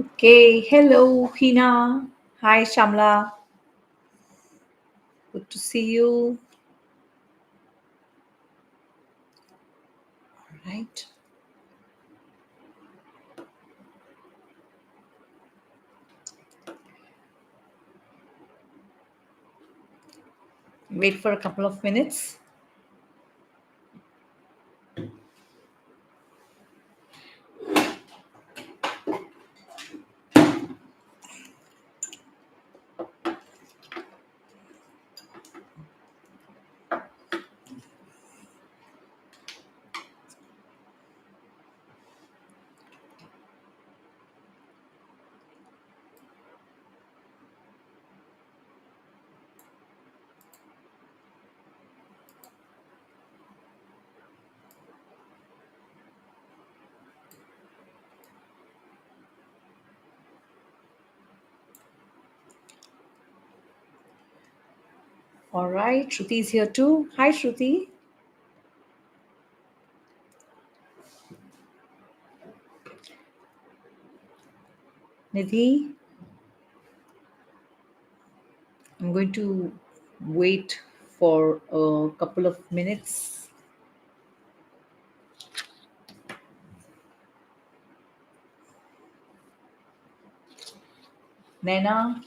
Okay, hello, Hina. Hi, Shamla. Good to see you. All right. Wait for a couple of minutes. All right, Shruti is here too. Hi, Shruti. Nidhi, I'm going to wait for a couple of minutes. Naina,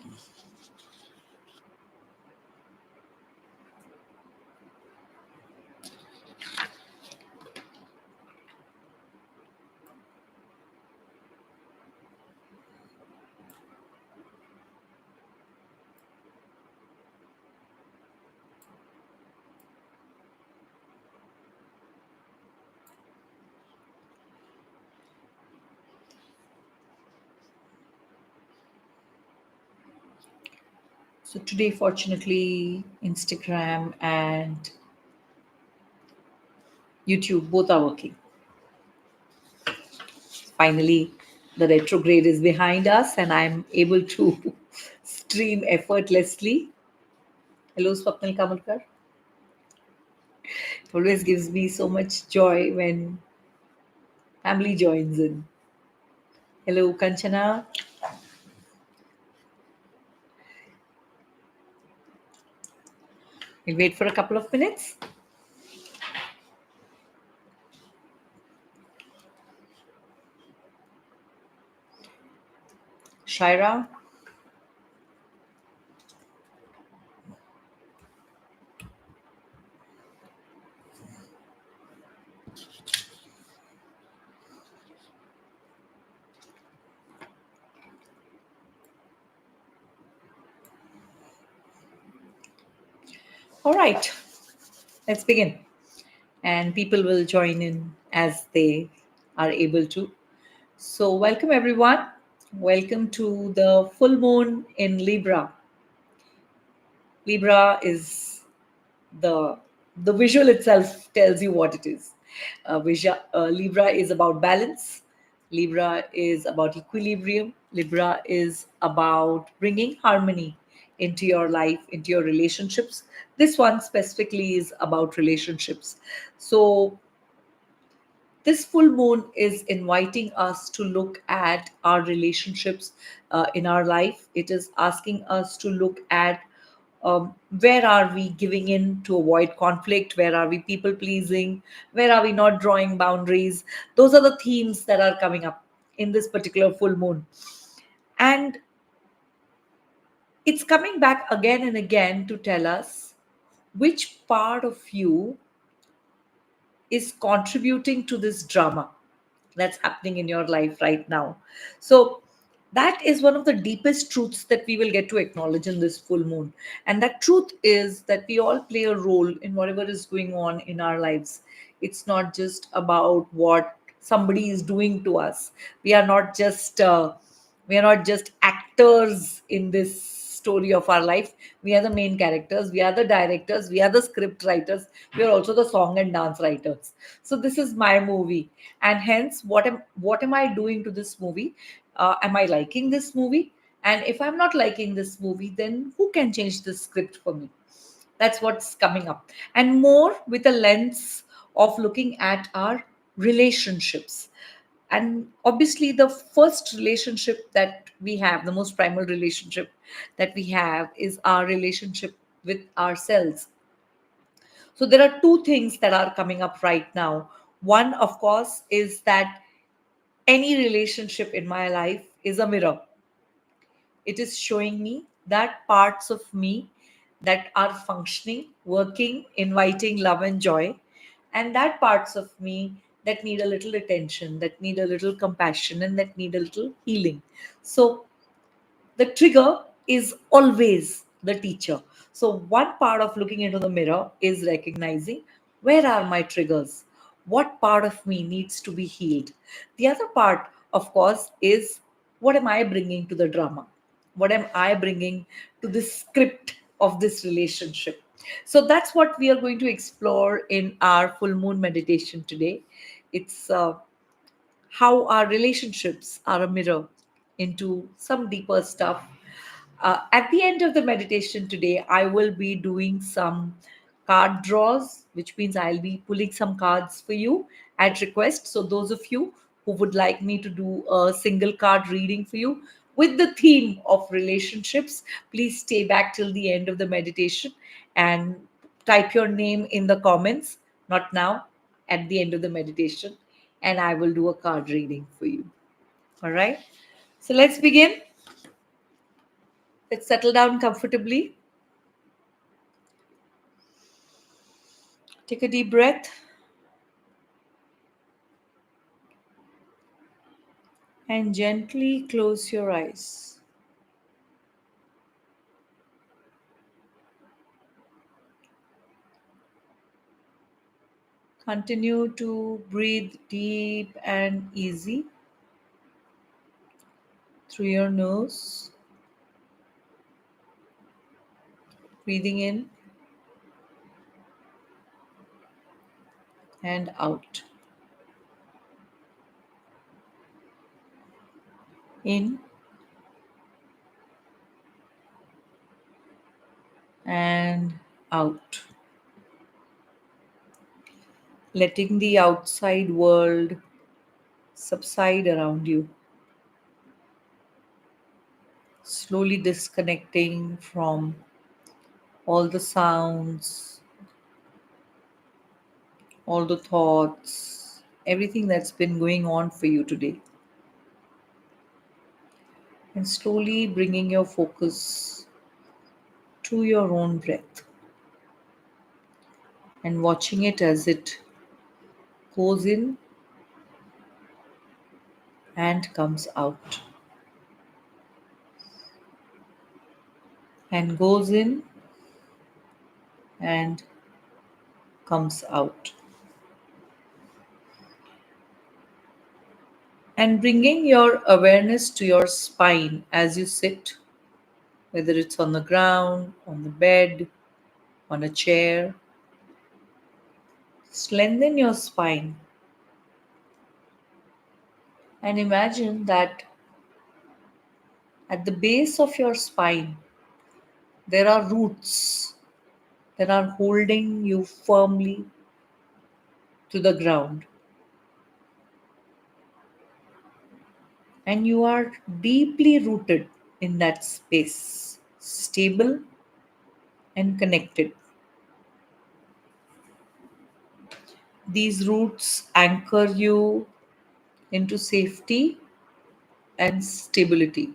so today, fortunately, Instagram and YouTube both are working. Finally, the retrograde is behind us and I'm able to stream effortlessly. Hello, Swapnil Kamalkar. It always gives me so much joy when family joins in. Hello, Kanchana. We'll wait for a couple of minutes. Shaira. All right, let's begin. And people will join in as they are able to. So, welcome everyone. Welcome to the full moon in Libra. Libra is the the visual itself tells you what it is. Libra is about balance. Libra is about equilibrium. Libra is about bringing harmony into your life, into your relationships. This one specifically is about relationships. So this full moon is inviting us to look at our relationships in our life. It is asking us to look at where are we giving in to avoid conflict, where are we people pleasing, where are we not drawing boundaries. Those are the themes that are coming up in this particular full moon, and it's coming back again and again to tell us which part of you is contributing to this drama that's happening in your life right now. So, that is one of the deepest truths that we will get to acknowledge in this full moon. And that truth is that we all play a role in whatever is going on in our lives. It's not just about what somebody is doing to us. We are not just actors in this story of our life. We are the main characters, we are the directors, we are the script writers, we are also the song and dance writers. So this is my movie, and hence what am I doing to this movie? Am I liking this movie? And if I'm not liking this movie, then who can change the script for me? That's what's coming up, and more with a lens of looking at our relationships. And obviously, the first relationship that we have, the most primal relationship that we have, is our relationship with ourselves. So there are two things that are coming up right now. One, of course, is that any relationship in my life is a mirror. It is showing me that parts of me that are functioning, working, inviting love and joy, and that parts of me that need a little attention, that need a little compassion, and that need a little healing. So the trigger is always the teacher. So, one part of looking into the mirror is recognizing where are my triggers? What part of me needs to be healed? The other part, of course, is what am I bringing to the drama? What am I bringing to the script of this relationship? So, that's what we are going to explore in our full moon meditation today. It's how our relationships are a mirror into some deeper stuff. At the end of the meditation today, I will be doing some card draws, which means I'll be pulling some cards for you at request. So, those of you who would like me to do a single card reading for you with the theme of relationships, please stay back till the end of the meditation and type your name in the comments, not now, at the end of the meditation, and I will do a card reading for you. All right. So let's begin. Let's settle down comfortably. Take a deep breath and gently close your eyes. Continue to breathe deep and easy through your nose, breathing in and out. In and out. Letting the outside world subside around you. Slowly disconnecting from all the sounds, all the thoughts, everything that's been going on for you today. And slowly bringing your focus to your own breath and watching it as it goes in and comes out, and goes in and comes out. And bringing your awareness to your spine as you sit, whether it's on the ground, on the bed, on a chair. Just lengthen your spine and imagine that at the base of your spine, there are roots that are holding you firmly to the ground. And you are deeply rooted in that space, stable and connected. These roots anchor you into safety and stability.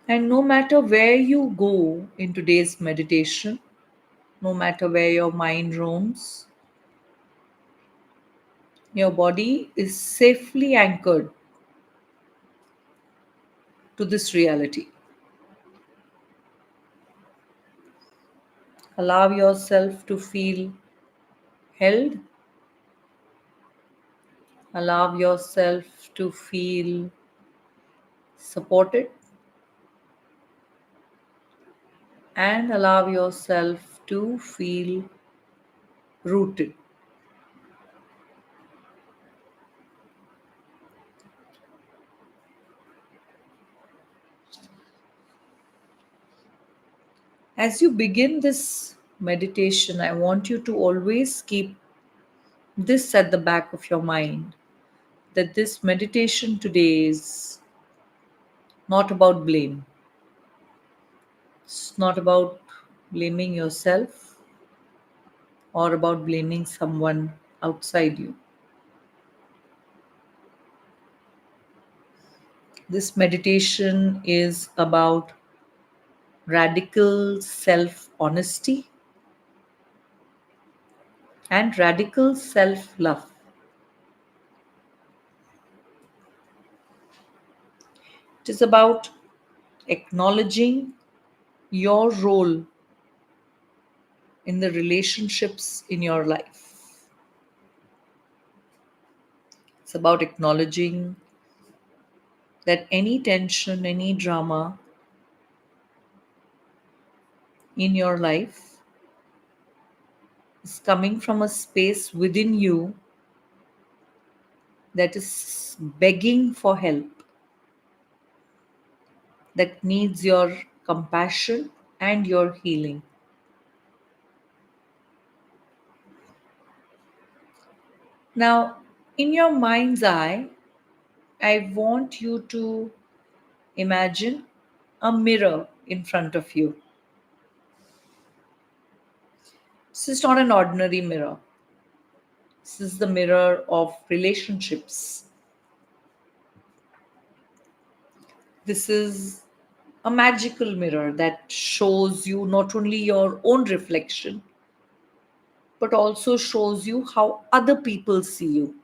And no matter where you go in today's meditation, no matter where your mind roams, your body is safely anchored to this reality. Allow yourself to feel held, allow yourself to feel supported, and allow yourself to feel rooted. As you begin this meditation, I want you to always keep this at the back of your mind, that this meditation today is not about blame. It's not about blaming yourself or about blaming someone outside you. This meditation is about radical self honesty and radical self love. It is about acknowledging your role in the relationships in your life. It's about acknowledging that any tension, any drama in your life is coming from a space within you that is begging for help, that needs your compassion and your healing. Now, in your mind's eye, I want you to imagine a mirror in front of you. This is not an ordinary mirror. This is the mirror of relationships. This is a magical mirror that shows you not only your own reflection, but also shows you how other people see you.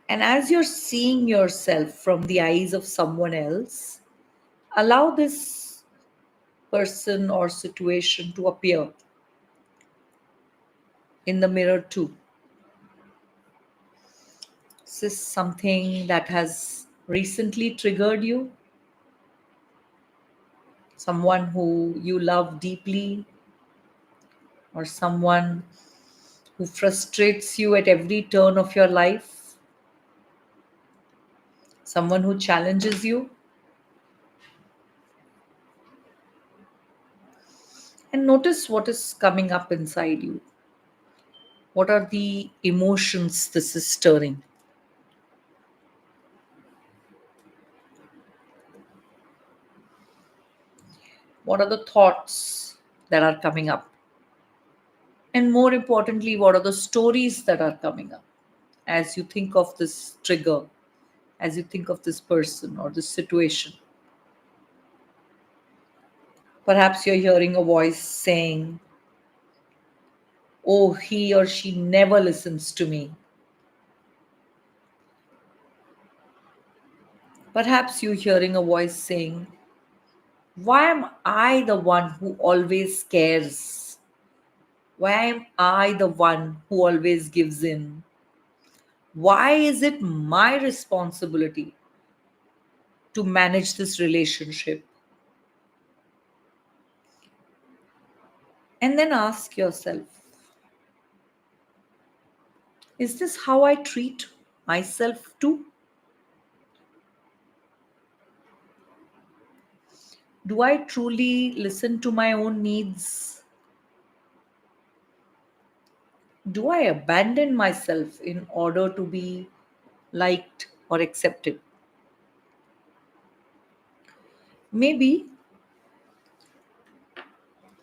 And as you're seeing yourself from the eyes of someone else, allow this person or situation to appear in the mirror too. Is this something that has recently triggered you? Someone who you love deeply, or someone who frustrates you at every turn of your life? Someone who challenges you? And notice what is coming up inside you. What are the emotions this is stirring? What are the thoughts that are coming up? And more importantly, what are the stories that are coming up as you think of this trigger, as you think of this person or this situation? Perhaps you're hearing a voice saying, "Oh, he or she never listens to me." Perhaps you're hearing a voice saying, "Why am I the one who always cares? Why am I the one who always gives in? Why is it my responsibility to manage this relationship?" And then ask yourself, is this how I treat myself too? Do I truly listen to my own needs? Do I abandon myself in order to be liked or accepted? Maybe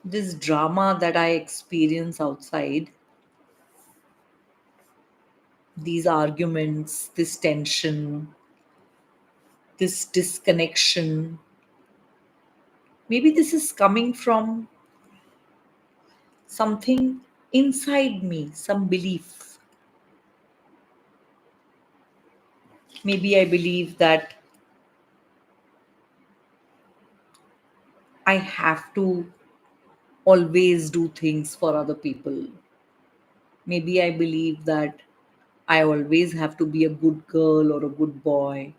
this drama that I experience outside, these arguments, this tension, this disconnection, maybe this is coming from something inside me, some belief. Maybe I believe that I have to always do things for other people. Maybe I believe that I always have to be a good girl or a good boy.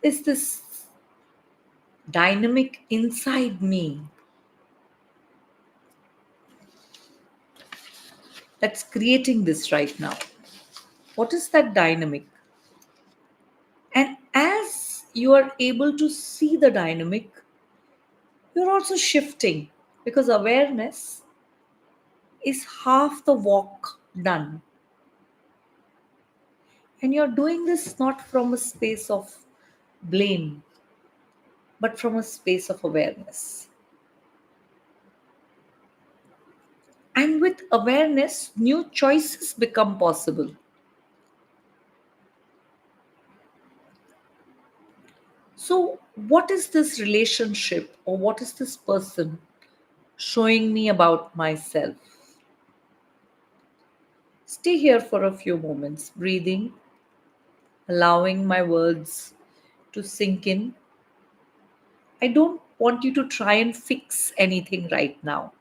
Is this dynamic inside me that's creating this right now? What is that dynamic? And as you are able to see the dynamic, you're also shifting, because awareness is half the walk done. And you're doing this not from a space of blame, but from a space of awareness. And with awareness, new choices become possible. So, what is this relationship or what is this person showing me about myself? Stay here for a few moments, breathing, allowing my words to sink in. I don't want you to try and fix anything right now.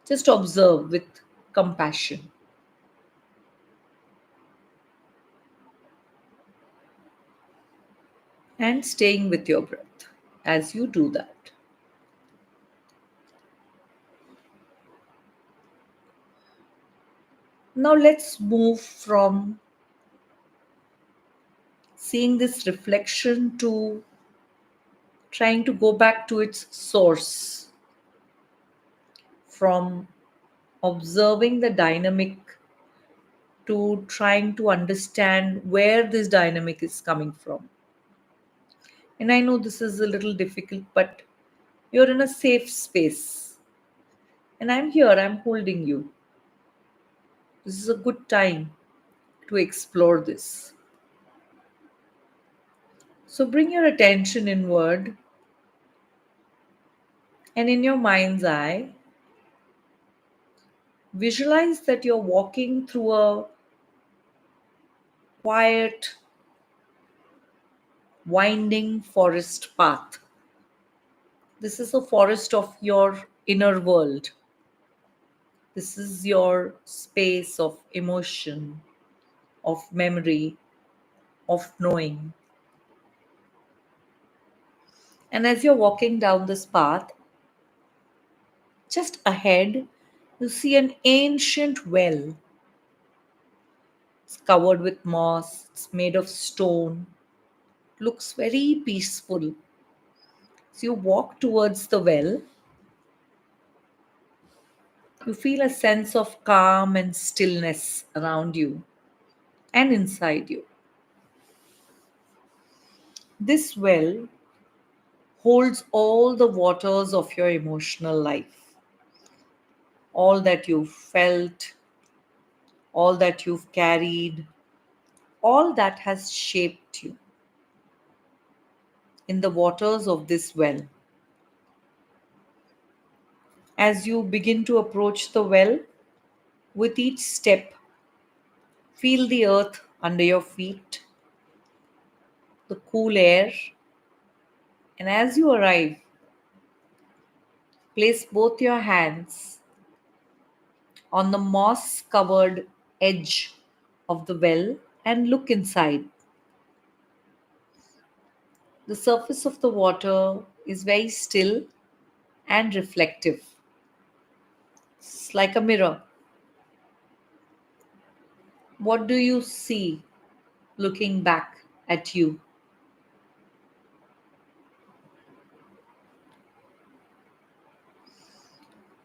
Just observe with compassion and staying with your breath as you do that. Now, let's move from seeing this reflection to trying to go back to its source, from observing the dynamic to trying to understand where this dynamic is coming from. And I know this is a little difficult, but you're in a safe space. And I'm here, I'm holding you. This is a good time to explore this. So bring your attention inward, and in your mind's eye, visualize that you're walking through a quiet, winding forest path. This is a forest of your inner world. This is your space of emotion, of memory, of knowing. And as you're walking down this path, just ahead, you see an ancient well. It's covered with moss, it's made of stone, looks very peaceful. So you walk towards the well, you feel a sense of calm and stillness around you and inside you. This well holds all the waters of your emotional life, all that you've felt, all that you've carried, all that has shaped you in the waters of this well. As you begin to approach the well, with each step, feel the earth under your feet, the cool air, and as you arrive, place both your hands on the moss covered edge of the well and look inside. The surface of the water is very still and reflective. It's like a mirror. What do you see looking back at you?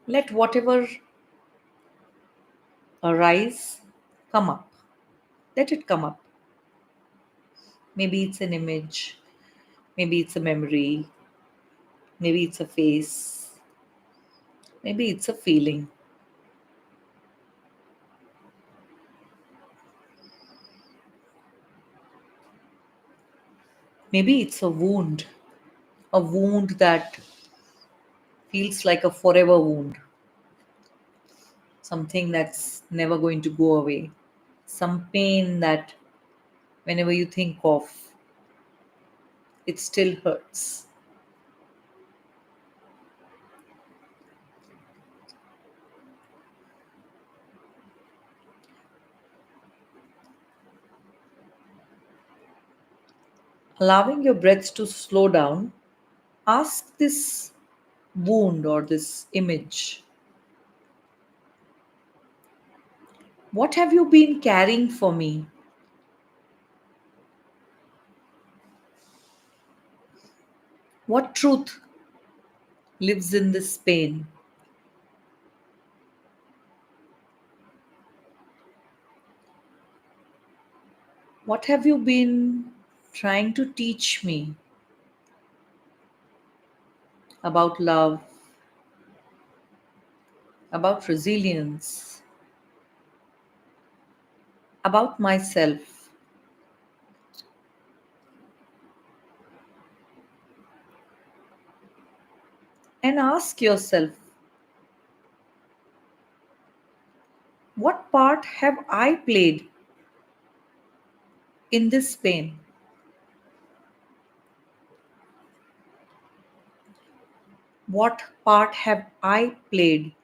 Let whatever arise come up. Let it come up. Maybe it's an image, maybe it's a memory, maybe it's a face, maybe it's a feeling, maybe it's a wound that feels like a forever wound, something that's never going to go away, some pain that whenever you think of, it still hurts. Allowing your breath to slow down, ask this wound or this image, what have you been carrying for me? What truth lives in this pain? What have you been trying to teach me about love, about resilience, about myself? And ask yourself, what part have I played in this pain? What part have I played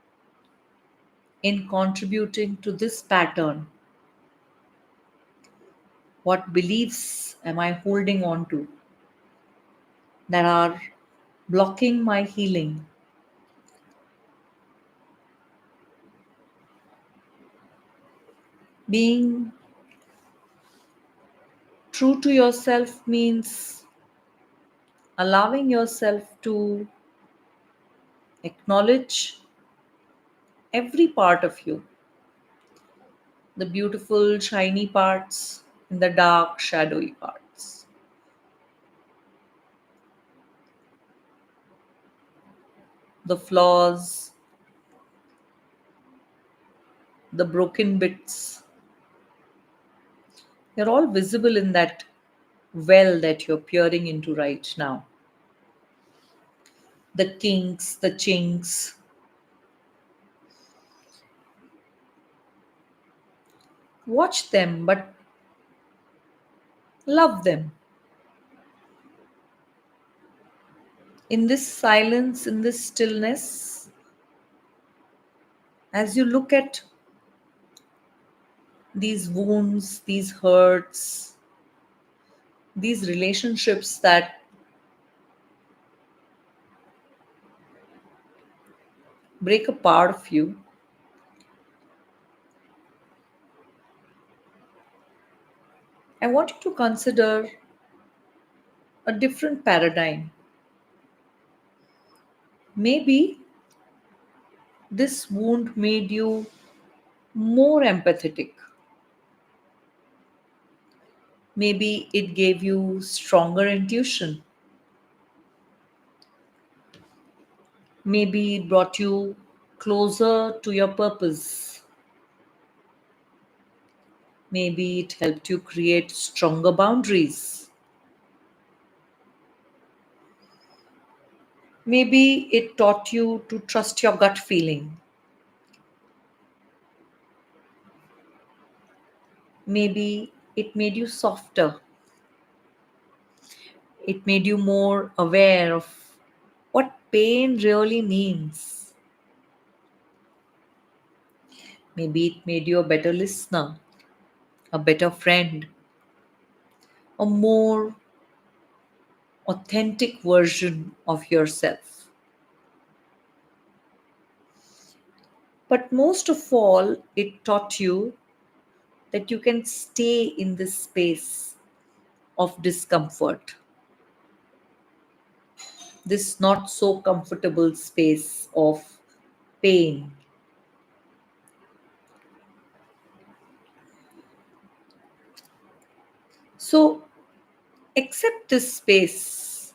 in contributing to this pattern? What beliefs am I holding on to that are blocking my healing? Being true to yourself means allowing yourself to acknowledge every part of you, the beautiful, shiny parts and the dark, shadowy parts, the flaws, the broken bits. They're all visible in that well that you're peering into right now. The kinks, the chinks. Watch them, but love them. In this silence, in this stillness, as you look at these wounds, these hurts, these relationships that break a part of you, I want you to consider a different paradigm. Maybe this wound made you more empathetic. Maybe it gave you stronger intuition. Maybe it brought you closer to your purpose. Maybe it helped you create stronger boundaries. Maybe it taught you to trust your gut feeling. Maybe it made you softer. It made you more aware of what pain really means. Maybe it made you a better listener, a better friend, a more authentic version of yourself. But most of all, it taught you that you can stay in this space of discomfort, this not so comfortable space of pain. So accept this space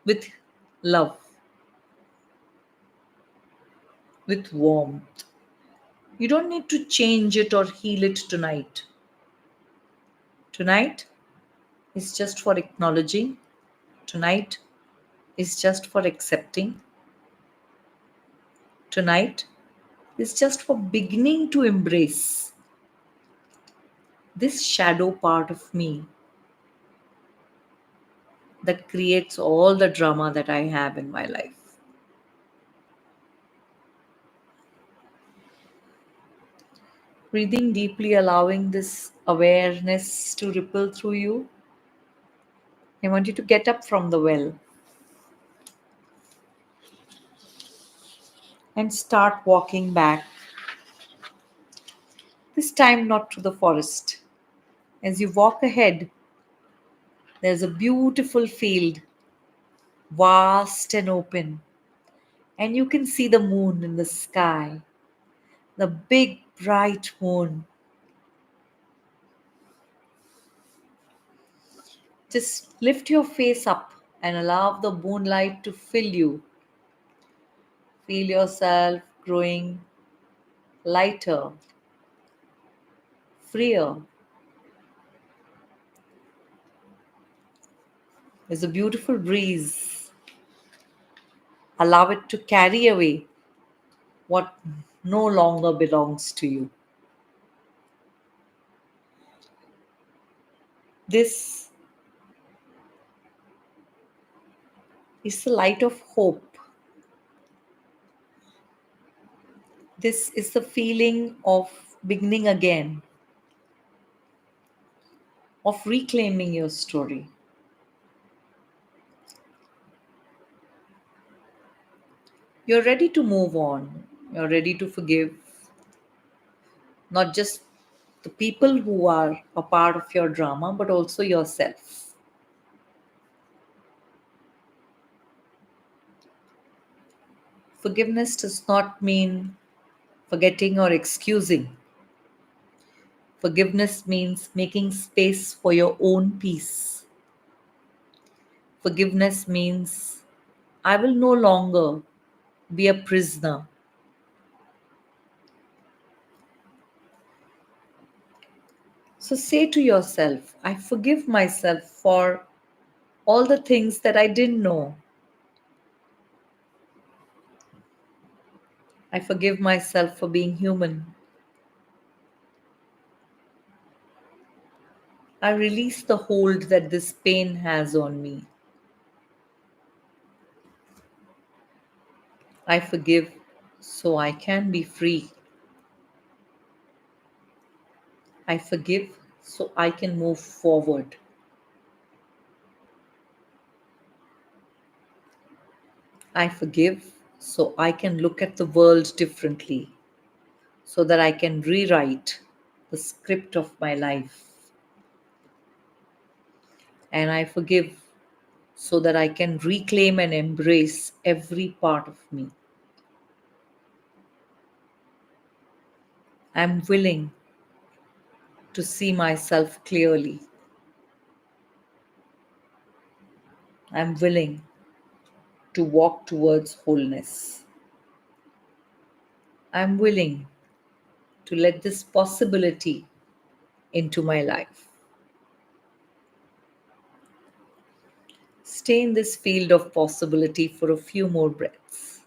with love, with warmth. You don't need to change it or heal it tonight. Tonight is just for acknowledging. Tonight is just for accepting. Tonight is just for beginning to embrace this shadow part of me that creates all the drama that I have in my life. Breathing deeply, allowing this awareness to ripple through you. I want you to get up from the well and start walking back. This time, not to the forest. As you walk ahead, there's a beautiful field, vast and open, and you can see the moon in the sky, the big bright moon. Just lift your face up and allow the moonlight to fill you. Feel yourself growing lighter, freer. There's a beautiful breeze. Allow it to carry away what no longer belongs to you. This is the light of hope. This is the feeling of beginning again, of reclaiming your story. You're ready to move on. You're ready to forgive not just the people who are a part of your drama, but also yourself. Forgiveness does not mean forgetting or excusing. Forgiveness means making space for your own peace. Forgiveness means I will no longer be a prisoner. So say to yourself, I forgive myself for all the things that I didn't know. I forgive myself for being human. I release the hold that this pain has on me. I forgive so I can be free. I forgive so I can move forward. I forgive so I can look at the world differently, so that I can rewrite the script of my life. And I forgive so that I can reclaim and embrace every part of me. I'm willing to see myself clearly. I'm willing to walk towards wholeness. I'm willing to let this possibility into my life. Stay in this field of possibility for a few more breaths.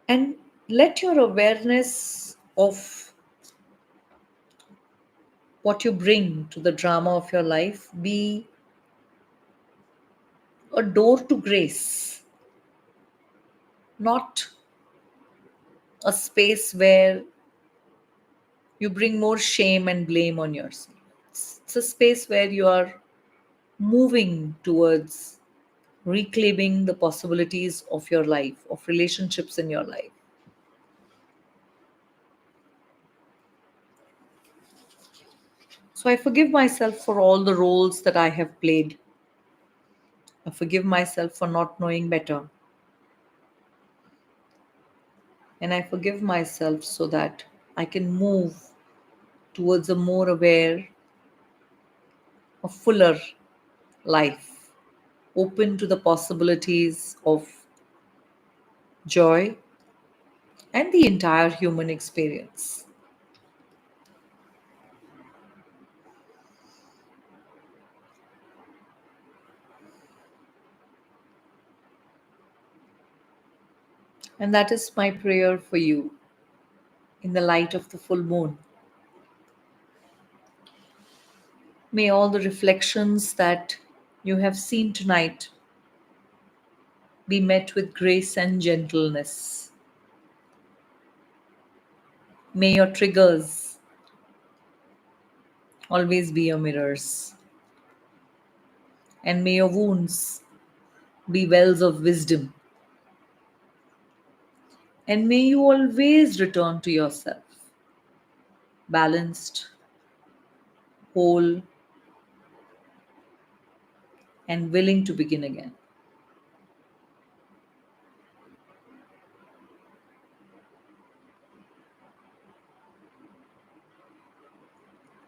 And let your awareness of what you bring to the drama of your life be a door to grace, not a space where you bring more shame and blame on yourself. It's a space where you are moving towards reclaiming the possibilities of your life, of relationships in your life. So I forgive myself for all the roles that I have played. I forgive myself for not knowing better. And I forgive myself so that I can move towards a more aware, a fuller life, open to the possibilities of joy and the entire human experience. And that is my prayer for you in the light of the full moon. May all the reflections that you have seen tonight be met with grace and gentleness. May your triggers always be your mirrors, and may your wounds be wells of wisdom, and may you always return to yourself, balanced, whole, and willing to begin again.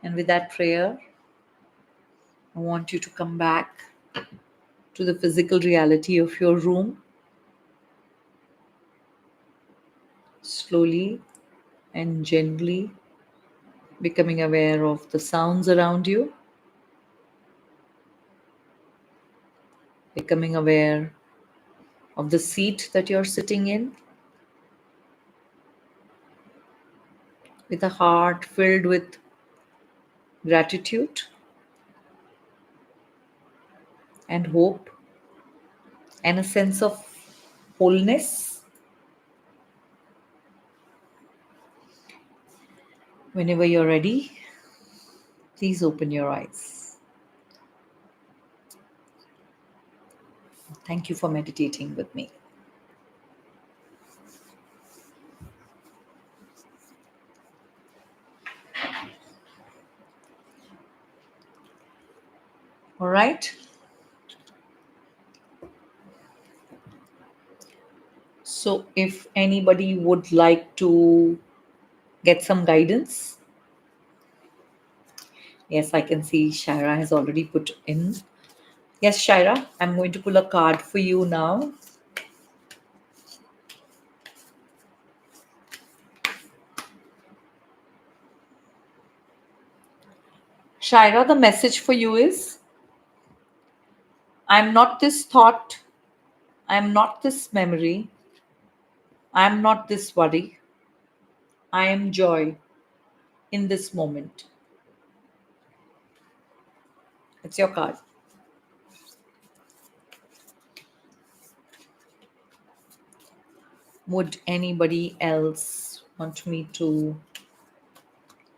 And with that prayer, I want you to come back to the physical reality of your room, slowly and gently becoming aware of the sounds around you, becoming aware of the seat that you're sitting in, with a heart filled with gratitude and hope and a sense of wholeness. Whenever you're ready, please open your eyes. Thank you for meditating with me. All right. So, if anybody would like to get some guidance, yes, I can see Shaira has already put in. Yes, Shaira, I'm going to pull a card for you now. Shaira, the message for you is, I'm not this thought, I'm not this memory, I'm not this worry, I am joy in this moment. It's your card. Would anybody else want me to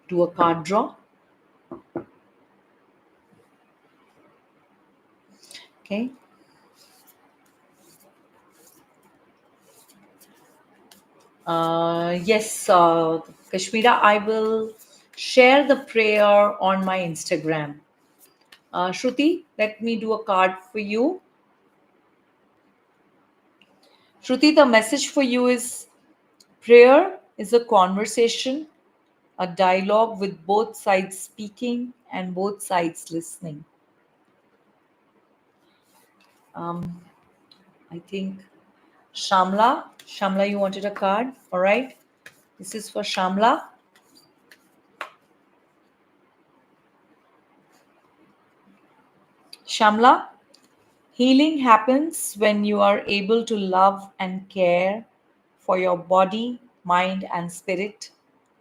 do a card draw? Okay. Yes, Kashmira, I will share the prayer on my Instagram. Shruti, let me do a card for you. Shruti, the message for you is, prayer is a conversation, a dialogue with both sides speaking and both sides listening. Um, I think Shamla, you wanted a card? All right. This is for Shamla. Shamla, healing happens when you are able to love and care for your body, mind, and spirit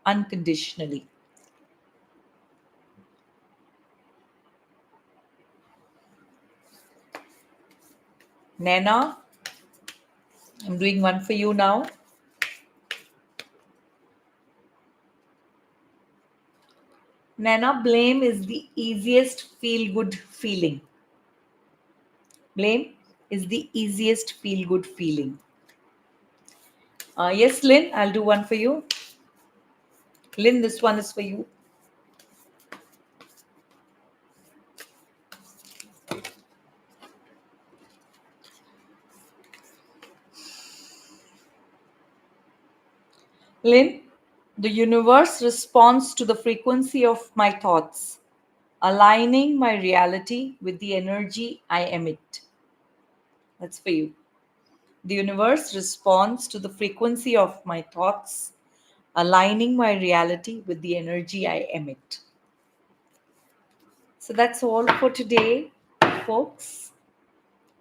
unconditionally. Nana, I'm doing one for you now. Nana, blame is the easiest feel good feeling. Blame is the easiest feel good feeling. Yes, Lynn, I'll do one for you. Lynn, this one is for you. Lynn, the universe responds to the frequency of my thoughts, aligning my reality with the energy I emit. That's for you. The universe responds to the frequency of my thoughts, aligning my reality with the energy I emit. So that's all for today, folks.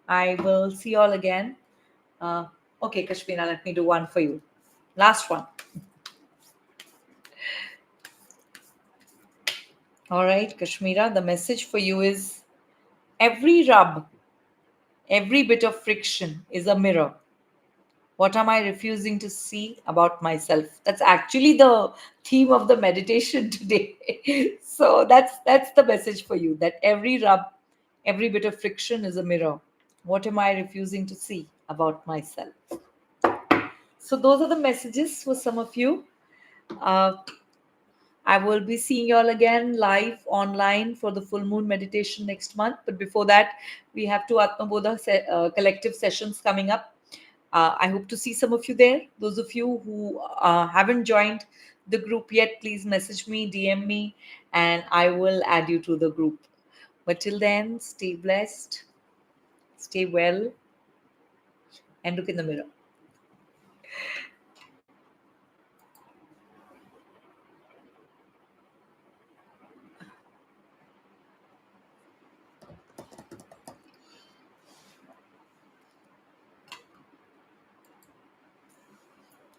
I will see you all again. Okay, Kashmira, let me do one for you. Last one. All right, Kashmira, the message for you is, every rub, every bit of friction is a mirror. What am I refusing to see about myself? That's actually the theme of the meditation today. So that's the message for you, that every rub, every bit of friction is a mirror. What am I refusing to see about myself? So those are the messages for some of you. Uh, I will be seeing you all again live online for the full moon meditation next month. But before that, we have two Atma Bodha collective sessions coming up. I hope to see some of you there. Those of you who haven't joined the group yet, please message me, DM me, and I will add you to the group. But till then, stay blessed, stay well, and look in the mirror.